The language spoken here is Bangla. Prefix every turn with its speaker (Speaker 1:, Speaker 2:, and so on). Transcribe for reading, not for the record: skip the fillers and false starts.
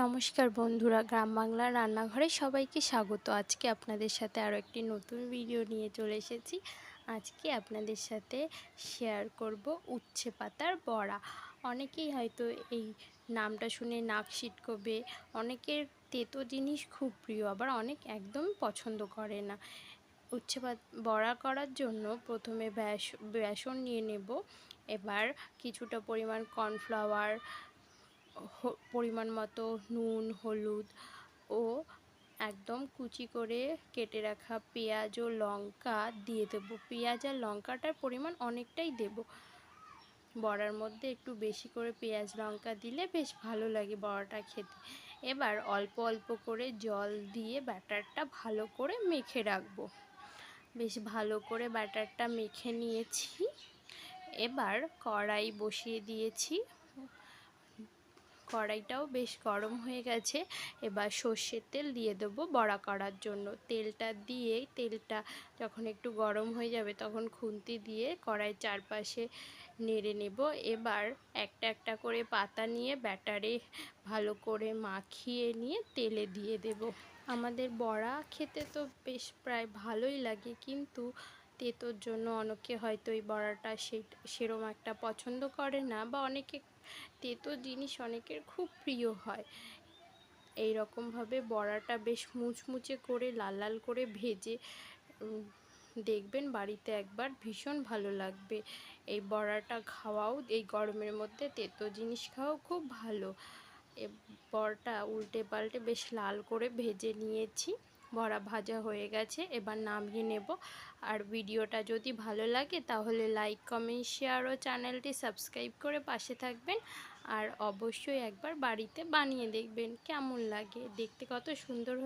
Speaker 1: নমস্কার বন্ধুরা, গ্রাম বাংলার রান্নাঘরে সবাইকে স্বাগত। আজকে আপনাদের সাথে আরও একটি নতুন ভিডিও নিয়ে চলে এসেছি। আজকে আপনাদের সাথে শেয়ার করব উচ্ছে পাতার বড়া। অনেকেই হয়তো এই নামটা শুনে নাক সিটকোবে, অনেকের তেতো জিনিস খুব প্রিয়, আবার অনেক একদমই পছন্দ করে না। উচ্ছে বড়া করার জন্য প্রথমে বেসন নিয়ে নেব। এবার কিছুটা পরিমাণ কর্নফ্লাওয়ার, পরিমাণ মতো নুন, হলুদ ও একদম কুচি করে কেটে রাখা পেঁয়াজ ও লঙ্কা দিয়ে দেবো। পেঁয়াজ আর লঙ্কাটার পরিমাণ অনেকটাই দেব। বড়ার মধ্যে একটু বেশি করে পেঁয়াজ লঙ্কা দিলে বেশ ভালো লাগে বড়াটা খেতে। এবার অল্প অল্প করে জল দিয়ে ব্যাটারটা ভালো করে মেখে রাখবো। বেশ ভালো করে ব্যাটারটা মেখে নিয়েছি। এবার কড়াই বসিয়ে দিয়েছি। কড়াইটাও বেশ গরম হয়ে গেছে। এবার সর্ষের তেল দিয়ে দেবো বড়া করার জন্য। তেলটা যখন একটু গরম হয়ে যাবে তখন খুন্তি দিয়ে কড়াই চারপাশে নেড়ে নেব। এবার একটা একটা করে পাতা নিয়ে ব্যাটারে ভালো করে মাখিয়ে নিয়ে তেলে দিয়ে দেব। আমাদের বড়া খেতে তো বেশ প্রায় ভালোই লাগে, কিন্তু তেতোর জন্য অনেকে হয়তো এই বড়াটা সেরকম একটা পছন্দ করে না, বা অনেকে তেতো জিনিস অনেকের খুব প্রিয় হয়। এই রকমভাবে বড়াটা বেশ মুচমুচে করে লাল লাল করে ভেজে দেখবেন বাড়িতে একবার, ভীষণ ভালো লাগবে। এই বড়াটা খাওয়াও, এই গরমের মধ্যে তেতো জিনিস খাওয়াও খুব ভালো। বড়াটা উল্টে পাল্টে বেশ লাল করে ভেজে নিয়েছি। বড়া ভাজা হয়ে গেছে, এবার নামিয়ে নেব। আর ভিডিওটা যদি ভালো লাগে তাহলে লাইক, কমেন্ট, শেয়ার ও চ্যানেলটি সাবস্ক্রাইব করে পাশে থাকবেন। আর অবশ্যই একবার বাড়িতে বানিয়ে দেখবেন কেমন লাগে, দেখতে কত সুন্দর